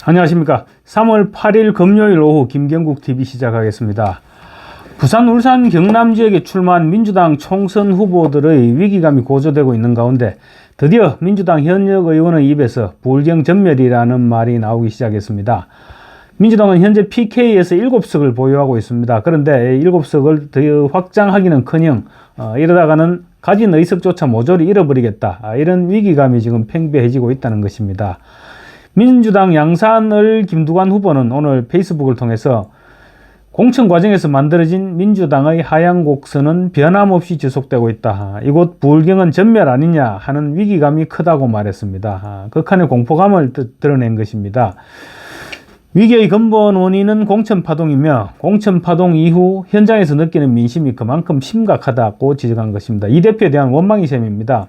안녕하십니까. 3월 8일 금요일 오후 김경국 TV 시작하겠습니다. 부산, 울산, 경남 지역에 출마한 민주당 총선 후보들의 위기감이 고조되고 있는 가운데 드디어 민주당 현역 의원의 입에서 불경 전멸이라는 말이 나오기 시작했습니다. 민주당은 현재 PK에서 7석을 보유하고 있습니다. 그런데 7석을 더 확장하기는커녕 이러다가는 가진 의석조차 모조리 잃어버리겠다, 이런 위기감이 지금 팽배해지고 있다는 것입니다. 민주당 양산을 김두관 후보는 오늘 페이스북을 통해서 공천 과정에서 만들어진 민주당의 하향 곡선은 변함없이 지속되고 있다. 이곳 불경은 전멸 아니냐 하는 위기감이 크다고 말했습니다. 극한의 공포감을 드러낸 것입니다. 위기의 근본 원인은 공천파동이며 공천파동 이후 현장에서 느끼는 민심이 그만큼 심각하다고 지적한 것입니다. 이 대표에 대한 원망이 셈입니다.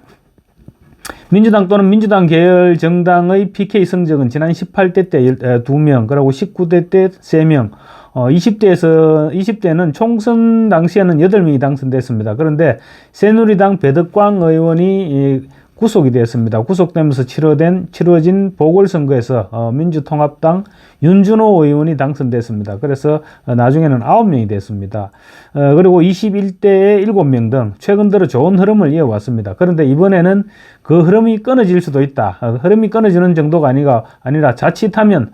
민주당 또는 민주당 계열 정당의 PK 성적은 지난 18대 때 2명, 그리고 19대 때 3명, 20대는 총선 당시에는 8명이 당선됐습니다. 그런데 새누리당 배덕광 의원이 구속이 되었습니다. 구속되면서 치러진 보궐선거에서 민주통합당 윤준호 의원이 당선됐습니다. 그래서 나중에는 9명이 됐습니다. 그리고 21대에 7명 등 최근 들어 좋은 흐름을 이어왔습니다. 그런데 이번에는 그 흐름이 끊어질 수도 있다. 흐름이 끊어지는 정도가 아니라 자칫하면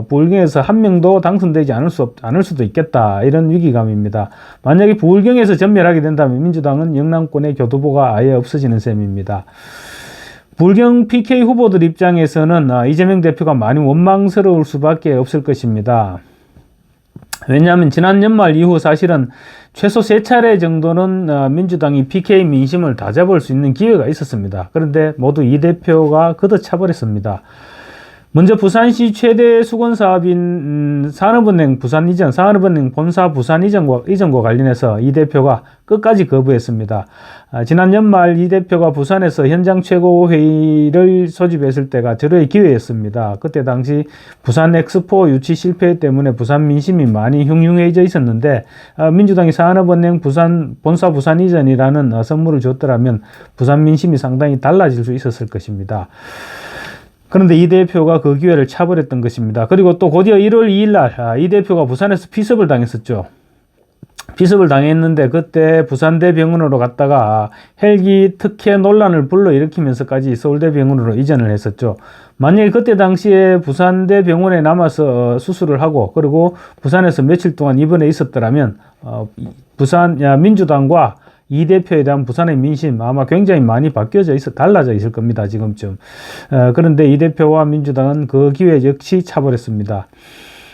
부울경에서 한 명도 당선되지 않을 수도 있겠다, 이런 위기감입니다. 만약에 부울경에서 전멸하게 된다면 민주당은 영남권의 교두보가 아예 없어지는 셈입니다. 부울경 PK 후보들 입장에서는 이재명 대표가 많이 원망스러울 수밖에 없을 것입니다. 왜냐하면 지난 연말 이후 사실은 최소 3차례 정도는 민주당이 PK 민심을 다잡을 수 있는 기회가 있었습니다. 그런데 모두 이 대표가 걷어차버렸습니다. 먼저 부산시 최대 수건사업인 산업은행 부산 이전, 산업은행 본사 부산 이전과 관련해서 이 대표가 끝까지 거부했습니다. 지난 연말 이 대표가 부산에서 현장 최고회의를 소집했을 때가 절호의 기회였습니다. 그때 당시 부산 엑스포 유치 실패 때문에 부산 민심이 많이 흉흉해져 있었는데 민주당이 산업은행 본사 부산 이전이라는 선물을 줬더라면 부산 민심이 상당히 달라질 수 있었을 것입니다. 그런데 이 대표가 그 기회를 차버렸던 것입니다. 그리고 또 곧이어 1월 2일 날 이 대표가 부산에서 피습을 당했었죠. 피습을 당했는데 그때 부산대병원으로 갔다가 헬기 특혜 논란을 불러일으키면서까지 서울대병원으로 이전을 했었죠. 만약에 그때 당시에 부산대병원에 남아서 수술을 하고 그리고 부산에서 며칠 동안 입원해 있었더라면 민주당과 이 대표에 대한 부산의 민심 아마 굉장히 많이 달라져 있을 겁니다, 지금쯤. 그런데 이 대표와 민주당은 그 기회 역시 차버렸습니다.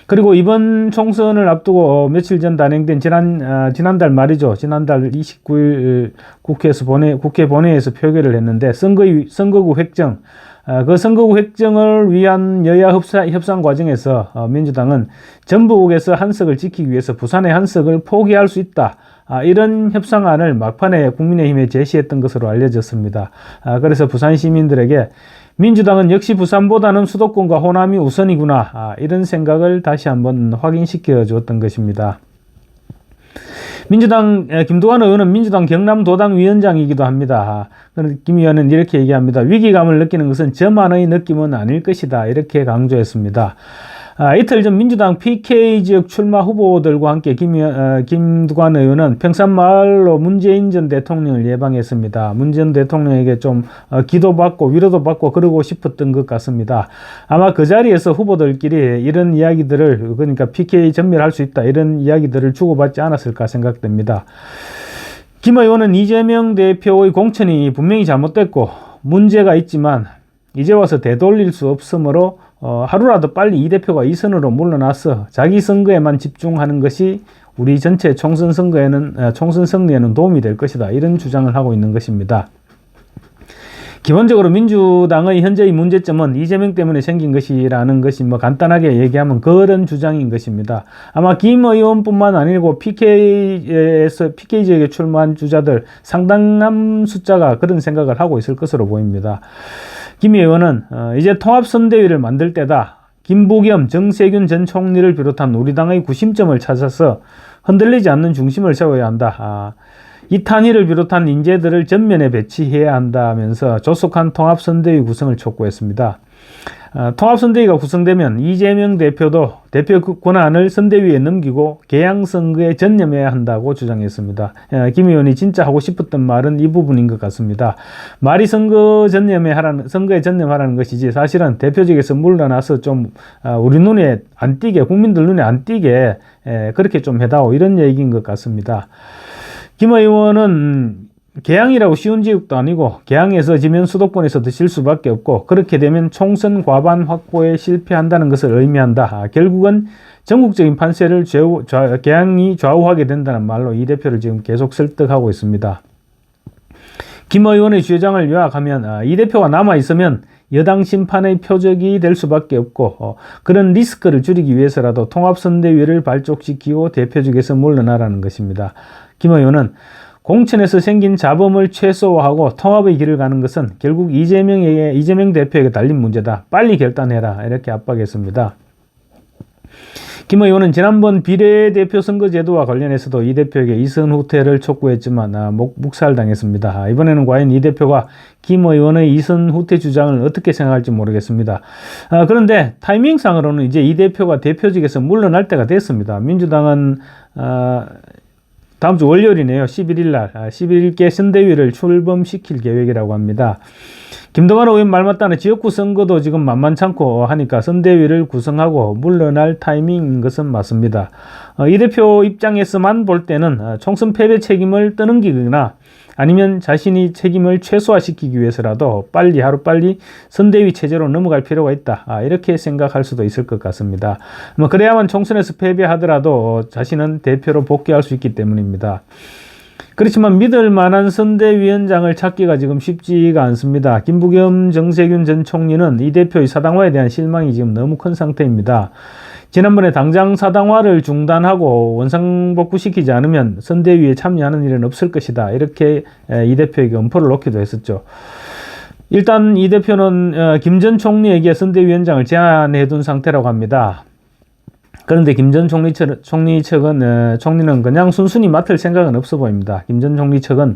그리고 이번 총선을 앞두고 며칠 전 단행된 지난달 말이죠. 지난달 29일 국회 본회의에서 표결을 했는데 선거구 획정, 그 선거구 획정을 위한 여야 협상 과정에서 민주당은 전북에서 한 석을 지키기 위해서 부산의 한 석을 포기할 수 있다, 이런 협상안을 막판에 국민의힘에 제시했던 것으로 알려졌습니다. 그래서 부산 시민들에게 민주당은 역시 부산보다는 수도권과 호남이 우선이구나, 이런 생각을 다시 한번 확인시켜 주었던 것입니다. 민주당 김두관 의원은 민주당 경남도당 위원장이기도 합니다. 김 의원은 이렇게 얘기합니다. 위기감을 느끼는 것은 저만의 느낌은 아닐 것이다, 이렇게 강조했습니다. 이틀 전 민주당 PK 지역 출마 후보들과 함께 김두관 의원은 평산마을로 문재인 전 대통령을 예방했습니다. 문 전 대통령에게 좀 기도받고 위로도 받고 그러고 싶었던 것 같습니다. 아마 그 자리에서 후보들끼리 이런 이야기들을, 그러니까 PK 전멸할 수 있다, 이런 이야기들을 주고받지 않았을까 생각됩니다. 김 의원은 이재명 대표의 공천이 분명히 잘못됐고 문제가 있지만 이제 와서 되돌릴 수 없으므로 하루라도 빨리 이 대표가 이 선으로 물러나서 자기 선거에만 집중하는 것이 우리 전체 총선 승리에는 도움이 될 것이다, 이런 주장을 하고 있는 것입니다. 기본적으로 민주당의 현재의 문제점은 이재명 때문에 생긴 것이라는 것이 간단하게 얘기하면 그런 주장인 것입니다. 아마 김 의원뿐만 아니고 PK 지역에 출마한 주자들 상당한 숫자가 그런 생각을 하고 있을 것으로 보입니다. 김 의원은 이제 통합선대위를 만들 때다, 김부겸, 정세균 전 총리를 비롯한 우리 당의 구심점을 찾아서 흔들리지 않는 중심을 세워야 한다, 이탄희를 비롯한 인재들을 전면에 배치해야 한다면서 조속한 통합선대위 구성을 촉구했습니다. 통합선대위가 구성되면 이재명 대표도 대표 권한을 선대위에 넘기고 개항선거에 전념해야 한다고 주장했습니다. 김 의원이 진짜 하고 싶었던 말은 이 부분인 것 같습니다. 말이 선거에 전념하라는 것이지 사실은 대표직에서 물러나서 좀 우리 눈에 안 띄게, 국민들 눈에 안 띄게 그렇게 좀 해다오, 이런 얘기인 것 같습니다. 김 의원은 개항이라고 쉬운 지역도 아니고 개항에서 지면 수도권에서 드실 수밖에 없고 그렇게 되면 총선 과반 확보에 실패한다는 것을 의미한다. 결국은 전국적인 판세를 개항이 좌우하게 된다는 말로 이 대표를 지금 계속 설득하고 있습니다. 김 의원의 주장을 요약하면 이 대표가 남아있으면 여당 심판의 표적이 될 수밖에 없고 그런 리스크를 줄이기 위해서라도 통합선대위를 발족시키고 대표직에서 물러나라는 것입니다. 김 의원은 공천에서 생긴 잡음을 최소화하고 통합의 길을 가는 것은 결국 이재명 대표에게 달린 문제다. 빨리 결단해라. 이렇게 압박했습니다. 김 의원은 지난번 비례대표 선거제도와 관련해서도 이 대표에게 이선 후퇴를 촉구했지만 묵살당했습니다. 이번에는 과연 이 대표가 김 의원의 이선 후퇴 주장을 어떻게 생각할지 모르겠습니다. 그런데 타이밍상으로는 이제 이 대표가 대표직에서 물러날 때가 됐습니다. 민주당은 다음 주 월요일이네요. 11일 날 11개 선대위를 출범시킬 계획이라고 합니다. 김동완 의원 말 맞다는 지역구 선거도 지금 만만찮고 하니까 선대위를 구성하고 물러날 타이밍인 것은 맞습니다. 이 대표 입장에서만 볼 때는 총선 패배 책임을 떠넘기거나 아니면 자신이 책임을 최소화시키기 위해서라도 하루빨리 선대위 체제로 넘어갈 필요가 있다. 이렇게 생각할 수도 있을 것 같습니다. 그래야만 총선에서 패배하더라도 자신은 대표로 복귀할 수 있기 때문입니다. 그렇지만 믿을 만한 선대위원장을 찾기가 지금 쉽지가 않습니다. 김부겸 정세균 전 총리는 이 대표의 사당화에 대한 실망이 지금 너무 큰 상태입니다. 지난번에 당장 사당화를 중단하고 원상복구시키지 않으면 선대위에 참여하는 일은 없을 것이다. 이렇게 이 대표에게 엄포를 놓기도 했었죠. 일단 이 대표는 김 전 총리에게 선대위원장을 제안해 둔 상태라고 합니다. 그런데 김 전 총리는 그냥 순순히 맡을 생각은 없어 보입니다. 김 전 총리 측은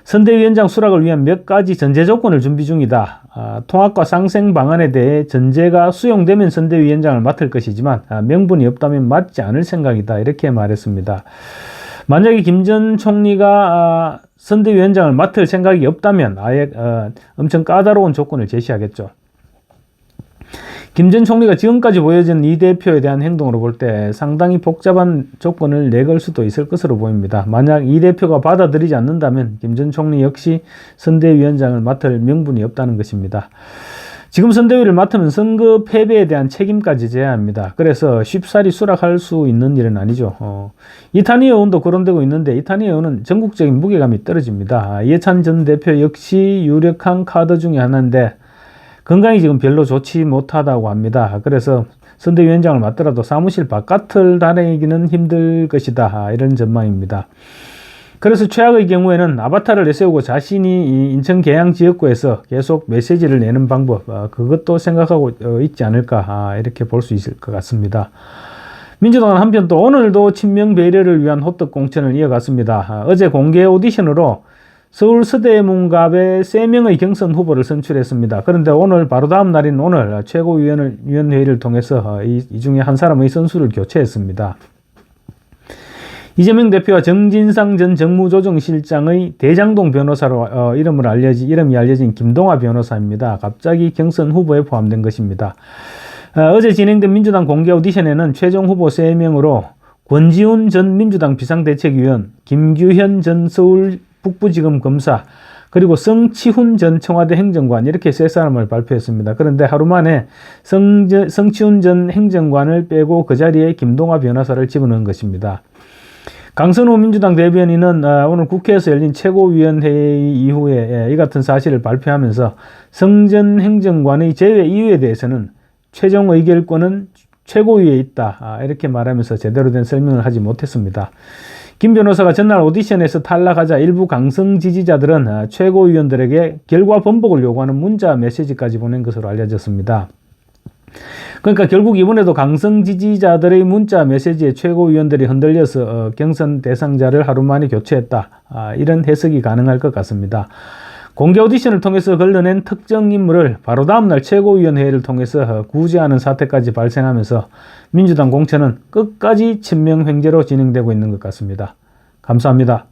선대위원장 수락을 위한 몇 가지 전제 조건을 준비 중이다. 통합과 상생 방안에 대해 전제가 수용되면 선대위원장을 맡을 것이지만 명분이 없다면 맡지 않을 생각이다. 이렇게 말했습니다. 만약에 김 전 총리가 선대위원장을 맡을 생각이 없다면 아예 엄청 까다로운 조건을 제시하겠죠. 김 전 총리가 지금까지 보여준 이 대표에 대한 행동으로 볼 때 상당히 복잡한 조건을 내걸 수도 있을 것으로 보입니다. 만약 이 대표가 받아들이지 않는다면 김 전 총리 역시 선대위원장을 맡을 명분이 없다는 것입니다. 지금 선대위를 맡으면 선거 패배에 대한 책임까지 져야 합니다. 그래서 쉽사리 수락할 수 있는 일은 아니죠. 이탄희 의원도 거론되고 있는데 이탄희 의원은 전국적인 무게감이 떨어집니다. 이해찬 전 대표 역시 유력한 카드 중에 하나인데 건강이 지금 별로 좋지 못하다고 합니다. 그래서 선대위원장을 맡더라도 사무실 바깥을 다니기는 힘들 것이다. 이런 전망입니다. 그래서 최악의 경우에는 아바타를 내세우고 자신이 인천 계양 지역구에서 계속 메시지를 내는 방법, 그것도 생각하고 있지 않을까, 이렇게 볼 수 있을 것 같습니다. 민주당은 한편 또 오늘도 친명 배려를 위한 호떡 공천을 이어갔습니다. 어제 공개 오디션으로 서울 서대문갑에 3명의 경선 후보를 선출했습니다. 그런데 오늘 바로 다음 날인 오늘 최고위원회의를 통해서 이 중에 한 사람의 선수를 교체했습니다. 이재명 대표와 정진상 전 정무조정실장의 대장동 변호사로 이름이 알려진 김동아 변호사입니다. 갑자기 경선 후보에 포함된 것입니다. 어제 진행된 민주당 공개 오디션에는 최종 후보 3명으로 권지훈 전 민주당 비상대책위원, 김규현 전 서울 북부지검 검사, 그리고 성치훈 전 청와대 행정관, 이렇게 3사람을 발표했습니다. 그런데 하루 만에 성치훈 전 행정관을 빼고 그 자리에 김동아 변호사를 집어넣은 것입니다. 강선우 민주당 대변인은 오늘 국회에서 열린 최고위원회의 이후에 이 같은 사실을 발표하면서 성 전 행정관의 제외 이유에 대해서는 최종 의결권은 최고위에 있다, 이렇게 말하면서 제대로 된 설명을 하지 못했습니다. 김 변호사가 전날 오디션에서 탈락하자 일부 강성 지지자들은 최고위원들에게 결과 번복을 요구하는 문자 메시지까지 보낸 것으로 알려졌습니다. 그러니까 결국 이번에도 강성 지지자들의 문자 메시지에 최고위원들이 흔들려서 경선 대상자를 하루 만에 교체했다, 이런 해석이 가능할 것 같습니다. 공개 오디션을 통해서 걸러낸 특정 인물을 바로 다음날 최고위원회의를 통해서 구제하는 사태까지 발생하면서 민주당 공천은 끝까지 친명횡재로 진행되고 있는 것 같습니다. 감사합니다.